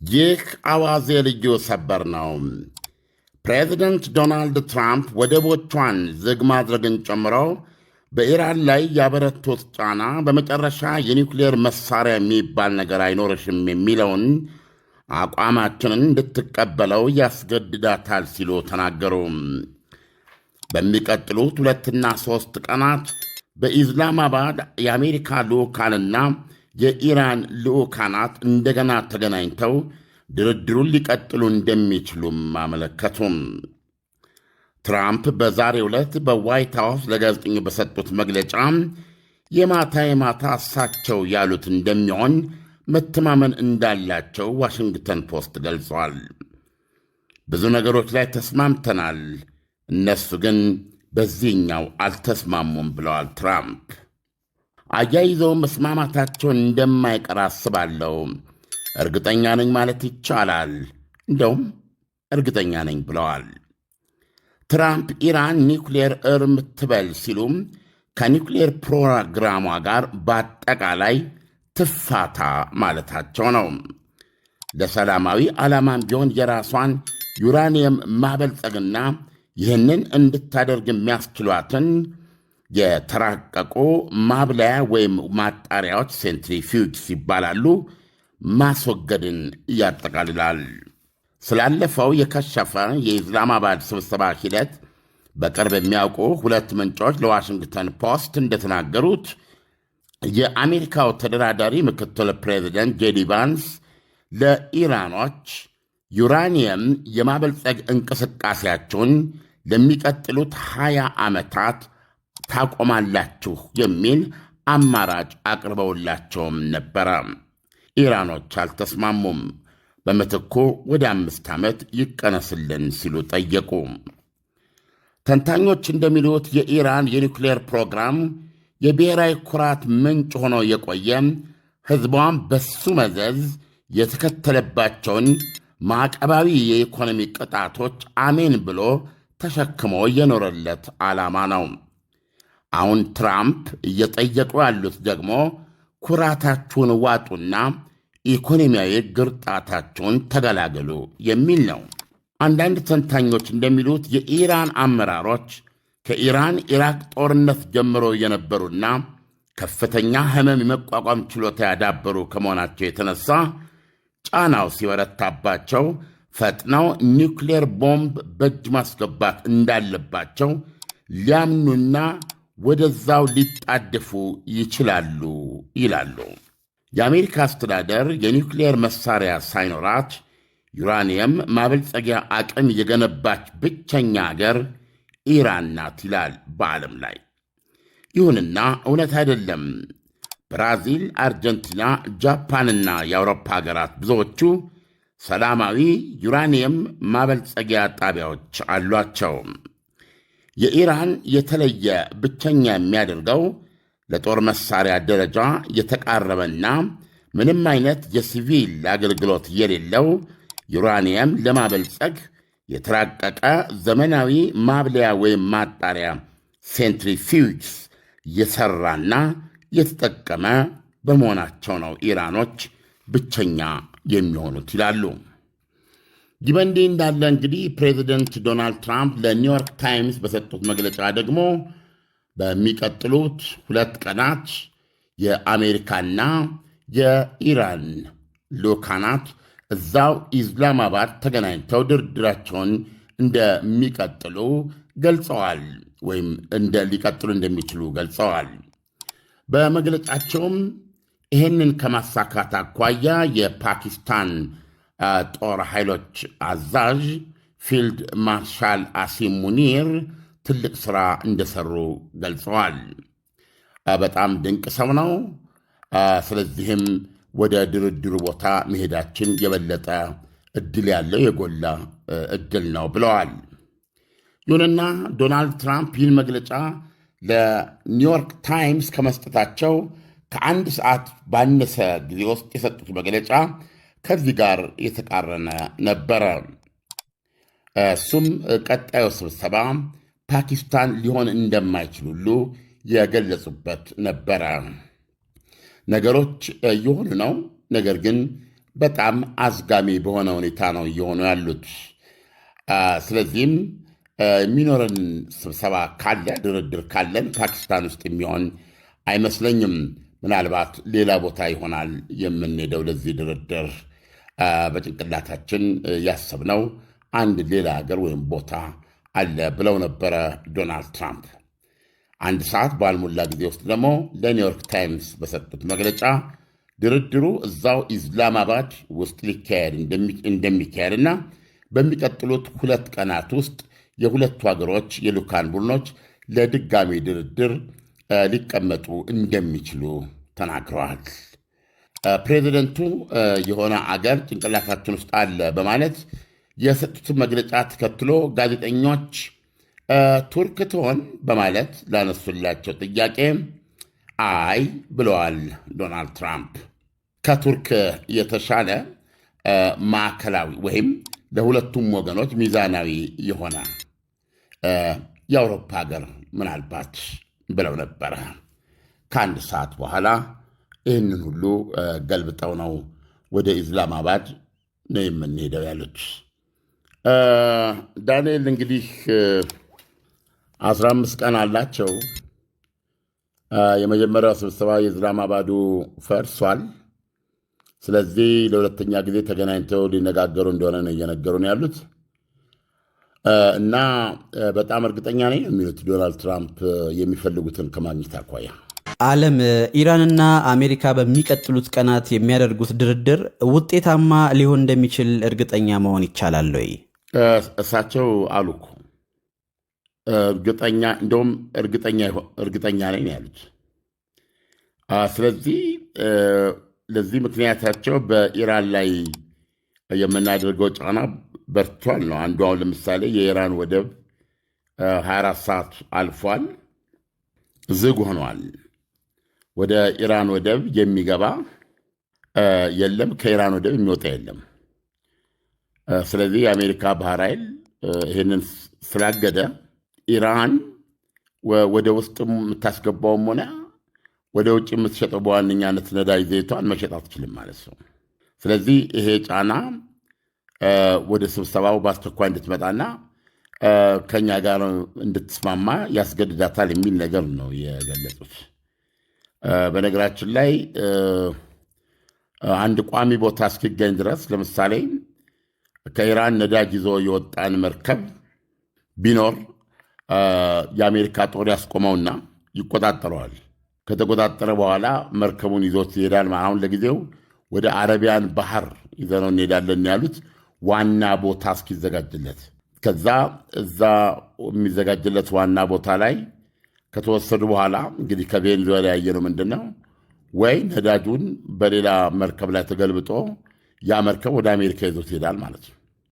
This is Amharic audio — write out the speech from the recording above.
ይህ አዋዜ ልዩ ሰበር ነው። ፕሬዚደንት ዶናልድ ትራምፕ ወደቦቿን ዝግ ማድረግን ጨምሮ በኢራን ላይ ያበረቱት ጫና በመጨረሻ የኒውክሌር መሳሪያ የሚባል ነገር አይኖርሽም የሚለውን አቋማችንን እንድትቀበለው ያስገድዳታል ሲሉ ተናገሩ። በሚቀጥሉት 2 እና 3 ቀናት በኢስላማባድ የአሜሪካ ልዑካንና የኢራን ልዑካናት እንደገና ተገናኝተው ድርድሩን ሊቀጥሉ እንደሚችሉም አመለከቱም። ትራምፕ በዛሬው ዕለት በዋይት ሃውስ ለጋዜጠኞች በሰጡት መግለጫ የማታ እሳቸው ያሉት እንደሚሆን መተማመን እንዳላቸው ዋሽንግተን ፖስት ገልጿል። ብዙ ነገሮች ላይ ተስማምተናል፣ እነሱ ግን በዚህኛው አልተስማሙም ብለዋል ትራምፕ። አያይዘው መስማማታቸውን እንደማይቀር አስባለሁ፣ እርግጠኛ ነኝ ማለት ይቻላል፣ እንደውም እርግጠኛ ነኝ ብለዋል። ትራምፕ ኢራን ኒውክሌር እርም ትበል ሲሉም ከኒውክሌር ፕሮግራሟ ጋር በአጠቃላይ ትፋታ ማለታቸው ነው። ለሰላማዊ ዓላማም ቢሆን የራሷን ዩራኒየም ማበልጸግና ይህንን እንድታደርግ የሚያስችሏትን የተራቀቁ ማብለያ ወይም ማጣሪያዎች ሴንትሪፊዩጅስ ይባላሉ ማስወገድን ያጠቃልላል። ስላለፈው የከሸፈ የኢስላማባድ ስብሰባ ሂደት በቅርብ የሚያውቁ 2 ምንጮች ለዋሽንግተን ፖስት እንደተናገሩት የአሜሪካው ተደራዳሪ ምክትል ፕሬዚደንት ጄዲ ቫንስ ለኢራኖች ዩራኒየም የማበልጸግ እንቅስቃሴያቸውን ለሚቀጥሉት 20 ዓመታት ታቆማላችሁ የሚል አማራጭ አቅርበውላቸውም ነበረ። ኢራኖች አልተስማሙም። በምትኩ ወደ 5 ዓመት ይቀነስልን ሲሉ ጠየቁ። ተንታኞች እንደሚሉት የኢራን የኒውክሌር ፕሮግራም የብሔራዊ ኩራት ምንጭ ሆኖ የቆየ ሕዝቧን በሱ መዘዝ የተከተለባቸውን ማዕቀባዊ የኢኮኖሚ ቅጣቶች አሜን ብሎ ተሸክሞ የኖረለት ዓላማ ነው። አሁን ትራምፕ እየጠየቁ ያሉት ደግሞ ኩራታችሁን ዋጡና ኢኮኖሚያዊ ግርጣታችሁን ተገላገሉ የሚል ነው። አንዳንድ ተንታኞች እንደሚሉት የኢራን አመራሮች ከኢራን ኢራቅ ጦርነት ጀምሮ የነበሩና ከፍተኛ ሕመም የመቋቋም ችሎታ ያዳበሩ ከመሆናቸው የተነሳ ጫናው ሲበረታባቸው ፈጥነው ኒውክሌር ቦምብ በእጅ ማስገባት እንዳለባቸው ሊያምኑና ወደዛው ሊጣደፉ ይችላሉ ይላሉ። የአሜሪካ አስተዳደር የኒውክሌር መሳሪያ ሳይኖራት ዩራኒየም ማበልጸጊያ አቅም የገነባች ብቸኛ አገር ኢራን ናት ይላል በዓለም ላይ። ይሁንና እውነት አይደለም። ብራዚል፣ አርጀንቲና፣ ጃፓንና የአውሮፓ ሀገራት ብዙዎቹ ሰላማዊ ዩራኒየም ማበልጸጊያ ጣቢያዎች አሏቸው። የኢራን የተለየ ብቸኛ የሚያደርገው ለጦር መሳሪያ ደረጃ የተቃረበና ምንም አይነት የሲቪል አገልግሎት የሌለው ዩራኒየም ለማበልጸግ የተራቀቀ ዘመናዊ ማብለያ ወይም ማጣሪያ ሴንትሪፊዩጅስ የሠራና የተጠቀመ በመሆናቸው ነው ኢራኖች ብቸኛ የሚሆኑት ይላሉ። ይህ በእንዲህ እንዳለ እንግዲህ ፕሬዚደንት ዶናልድ ትራምፕ ለኒውዮርክ ታይምስ በሰጡት መግለጫ ደግሞ በሚቀጥሉት 2 ቀናት የአሜሪካና የኢራን ልዑካናት እዛው ኢስላማባድ ተገናኝተው ድርድራቸውን እንደሚቀጥሉ ገልጸዋል፣ ወይም ሊቀጥሉ እንደሚችሉ ገልጸዋል። በመግለጫቸውም ይህንን ከማሳካት አኳያ የፓኪስታን ጦር ኃይሎች አዛዥ ፊልድ ማርሻል አሲም ሙኒር ትልቅ ሥራ እንደሰሩ ገልጸዋል። በጣም ድንቅ ሰው ነው። ስለዚህም ወደ ድርድሩ ቦታ መሄዳችን የበለጠ ዕድል ያለው የጎላ ዕድል ነው ብለዋል። ይሁንና ዶናልድ ትራምፕ ይህን መግለጫ ለኒውዮርክ ታይምስ ከመስጠታቸው ከ1 ሰዓት ባነሰ ጊዜ ውስጥ የሰጡት መግለጫ ከዚህ ጋር የተቃረነ ነበረ። እሱም ቀጣዩ ስብሰባ ፓኪስታን ሊሆን እንደማይችል ሁሉ የገለጹበት ነበረ። ነገሮች እየሆኑ ነው። ነገር ግን በጣም አዝጋሚ በሆነ ሁኔታ ነው እየሆኑ ያሉት። ስለዚህም የሚኖረን ስብሰባ ካለ ድርድር ካለን ፓኪስታን ውስጥ የሚሆን አይመስለኝም። ምናልባት ሌላ ቦታ ይሆናል የምንሄደው ለዚህ ድርድር። በጭንቅላታችን ያሰብነው አንድ ሌላ ሀገር ወይም ቦታ አለ ብለው ነበረ ዶናልድ ትራምፕ። አንድ ሰዓት ባልሞላ ጊዜ ውስጥ ደግሞ ለኒውዮርክ ታይምስ በሰጡት መግለጫ ድርድሩ እዛው ኢስላማባድ ውስጥ ሊካሄድ እንደሚካሄድና በሚቀጥሉት 2 ቀናት ውስጥ የሁለቱ ሀገሮች የልዑካን ቡድኖች ለድጋሚ ድርድር ሊቀመጡ እንደሚችሉ ተናግረዋል። ፕሬዚደንቱ የሆነ አገር ጭንቅላታችን ውስጥ አለ በማለት የሰጡትን መግለጫ ተከትሎ ጋዜጠኞች ቱርክ ትሆን በማለት ላነሱላቸው ጥያቄ አይ ብለዋል ዶናልድ ትራምፕ። ከቱርክ የተሻለ ማዕከላዊ ወይም ለሁለቱም ወገኖች ሚዛናዊ የሆነ የአውሮፓ ሀገር ምናልባት ብለው ነበረ። ከአንድ ሰዓት በኋላ ይህንን ሁሉ ገልብጠው ነው ወደ ኢስላማባድ ነው የምንሄደው ያሉት። ዳንኤል እንግዲህ 15 ቀን አላቸው። የመጀመሪያው ስብሰባ የኢስላማባዱ ፈርሷል። ስለዚህ ለሁለተኛ ጊዜ ተገናኝተው ሊነጋገሩ እንደሆነ ነው እየነገሩ ነው ያሉት እና በጣም እርግጠኛ ነኝ የሚሉት ዶናልድ ትራምፕ የሚፈልጉትን ከማግኘት አኳያ። ዓለም ኢራንና አሜሪካ በሚቀጥሉት ቀናት የሚያደርጉት ድርድር ውጤታማ ሊሆን እንደሚችል እርግጠኛ መሆን ይቻላል ወይ? እሳቸው አሉ እኮ እርግጠኛ እንደውም እርግጠኛ ነኝ ያሉት። ስለዚህ ለዚህ ምክንያታቸው በኢራን ላይ የምናደርገው ጫና በርቷል ነው። አንዱ አሁን ለምሳሌ የኢራን ወደብ 24 ሰዓት አልፏል፣ ዝግ ሆኗል። ወደ ኢራን ወደብ የሚገባ የለም፣ ከኢራን ወደብ የሚወጣ የለም። ስለዚህ የአሜሪካ ባህር ኃይል ይህንን ስላገደ ኢራን ወደ ውስጥ የምታስገባውም ሆነ ወደ ውጭ የምትሸጠው በዋነኛነት ነዳጅ ዘይቷን መሸጥ አትችልም ማለት ነው። ስለዚህ ይሄ ጫና ወደ ስብሰባው በአስቸኳይ እንድትመጣና ከኛ ጋር እንድትስማማ ያስገድዳታል የሚል ነገር ነው የገለጹት። በነገራችን ላይ አንድ ቋሚ ቦታ እስኪገኝ ድረስ ለምሳሌ ከኢራን ነዳጅ ይዞ የወጣን መርከብ ቢኖር የአሜሪካ ጦር ያስቆመውና ይቆጣጠረዋል። ከተቆጣጠረ በኋላ መርከቡን ይዞት ይሄዳል። አሁን ለጊዜው ወደ አረቢያን ባህር ይዘነው እንሄዳለን ያሉት ዋና ቦታ እስኪዘጋጅለት፣ ከዛ እዛ የሚዘጋጅለት ዋና ቦታ ላይ ከተወሰዱ በኋላ እንግዲህ ከቬኔዙዌላ ያየነው ምንድን ነው፣ ወይ ነዳጁን በሌላ መርከብ ላይ ተገልብጦ ያ መርከብ ወደ አሜሪካ ይዞት ይሄዳል ማለት ነው።